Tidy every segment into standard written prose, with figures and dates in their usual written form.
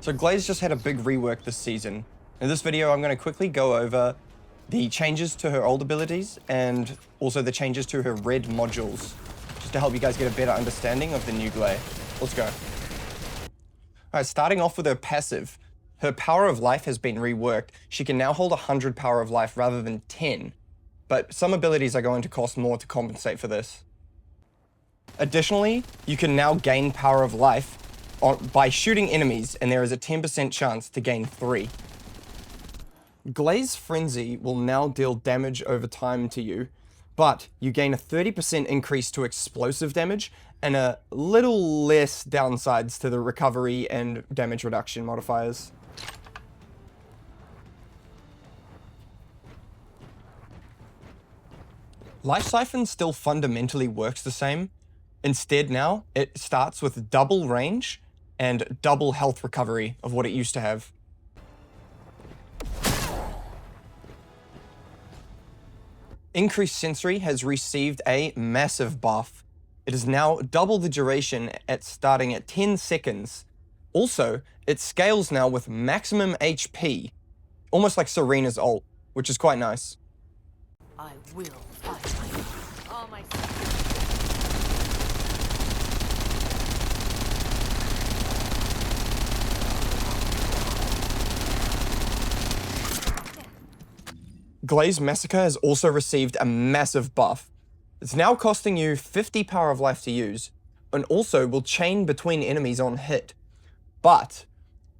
So Gley's just had a big rework this season. In this video, I'm going to quickly go over the changes to her old abilities and also the changes to her red modules, just to help you guys get a better understanding of the new Gley. Let's go. Alright, starting off with her passive. Her power of life has been reworked. She can now hold 100 power of life rather than 10, but some abilities are going to cost more to compensate for this. Additionally, you can now gain power of life by shooting enemies, and there is a 10% chance to gain 3. Gley's Frenzy will now deal damage over time to you, but you gain a 30% increase to explosive damage and a little less downsides to the recovery and damage reduction modifiers. Life Siphon still fundamentally works the same. Instead now, it starts with double range and double health recovery of what it used to have. Increased Sensory has received a massive buff. It is now double the duration starting at 10 seconds. Also, it scales now with maximum HP, almost like Serena's ult, which is quite nice. I will fight all my Gley's Massacre has also received a massive buff. It's now costing you 50 power of life to use, and also will chain between enemies on hit. But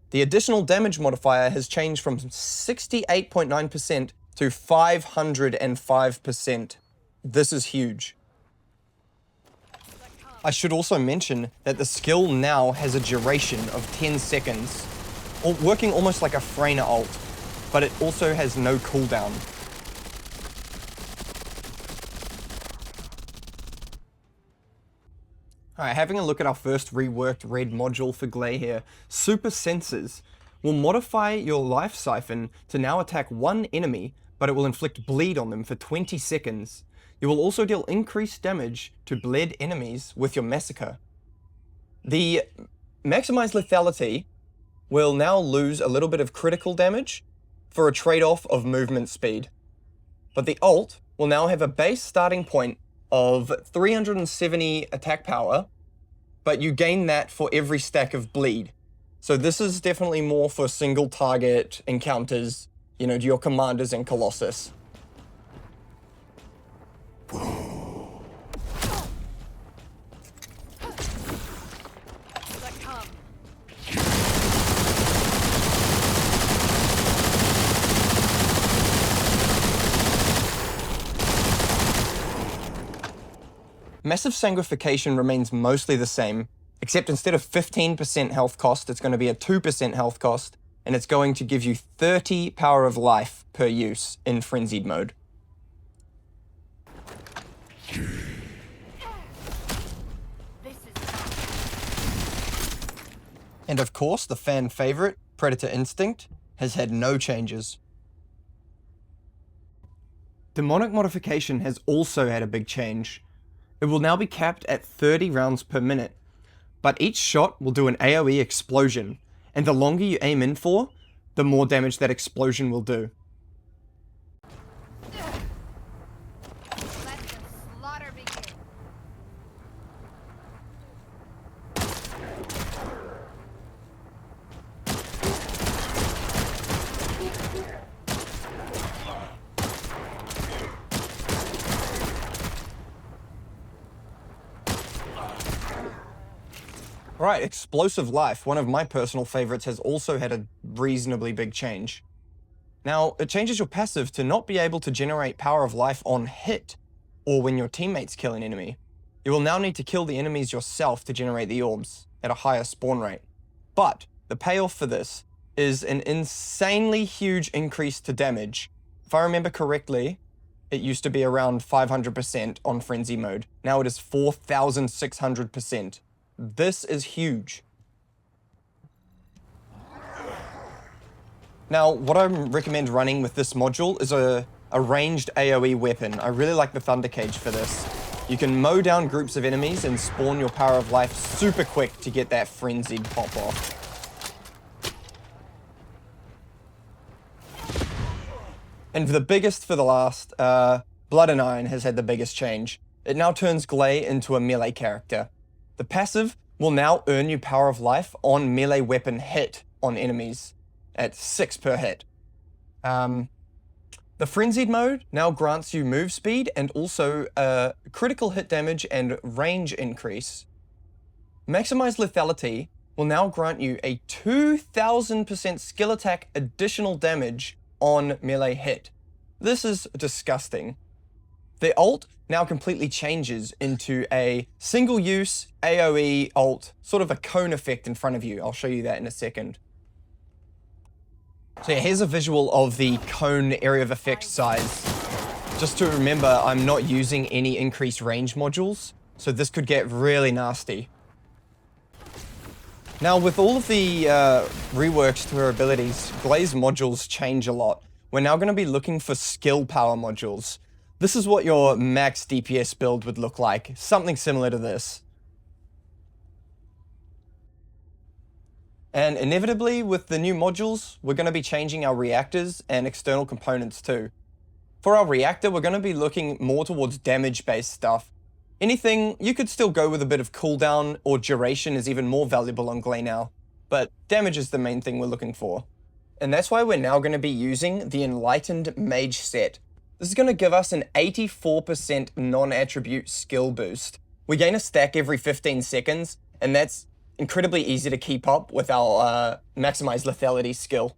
the additional damage modifier has changed from 68.9% to 505%. This is huge. I should also mention that the skill now has a duration of 10 seconds, working almost like a Freyna ult, but it also has no cooldown. Alright, having a look at our first reworked red module for Gley here, Super Sensors will modify your Life Siphon to now attack one enemy, but it will inflict bleed on them for 20 seconds. You will also deal increased damage to bled enemies with your Massacre. The Maximized Lethality will now lose a little bit of critical damage for a trade-off of movement speed. But the ult will now have a base starting point of 370 attack power, but you gain that for every stack of bleed. So this is definitely more for single target encounters, you know, your commanders and Colossus. Massive Sanguification remains mostly the same, except instead of 15% health cost, it's going to be a 2% health cost, and it's going to give you 30 power of life per use in Frenzied mode. And of course, the fan favorite, Predator Instinct, has had no changes. Demonic Modification has also had a big change. It will now be capped at 30 rounds per minute, but each shot will do an AoE explosion, and the longer you aim in for, the more damage that explosion will do. Let the slaughter begin. Alright, Explosive Life, one of my personal favorites, has also had a reasonably big change. Now, it changes your passive to not be able to generate power of life on hit, or when your teammates kill an enemy. You will now need to kill the enemies yourself to generate the orbs, at a higher spawn rate. But, the payoff for this is an insanely huge increase to damage. If I remember correctly, it used to be around 500% on Frenzy mode. Now it is 4,600%. This is huge. Now, what I recommend running with this module is a ranged AoE weapon. I really like the Thunder Cage for this. You can mow down groups of enemies and spawn your power of life super quick to get that frenzied pop off. And the biggest for the last, Blood and Iron has had the biggest change. It now turns Gley into a melee character. The passive will now earn you Power of Life on melee weapon hit on enemies at 6 per hit. The Frenzied mode now grants you move speed and also critical hit damage and range increase. Maximized Lethality will now grant you a 2000% skill attack additional damage on melee hit. This is disgusting. The ult now completely changes into a single-use AoE ult, sort of a cone effect in front of you. I'll show you that in a second. So yeah, here's a visual of the cone area of effect size. Just to remember, I'm not using any increased range modules, so this could get really nasty. Now, with all of the reworks to her abilities, Gley's modules change a lot. We're now going to be looking for skill power modules. This is what your max DPS build would look like, something similar to this. And inevitably, with the new modules, we're going to be changing our reactors and external components too. For our reactor, we're going to be looking more towards damage-based stuff. Anything, you could still go with a bit of cooldown or duration is even more valuable on Gley now, but damage is the main thing we're looking for. And that's why we're now going to be using the Enlightened Mage set. This is going to give us an 84% non-attribute skill boost. We gain a stack every 15 seconds, and that's incredibly easy to keep up with our maximized lethality skill.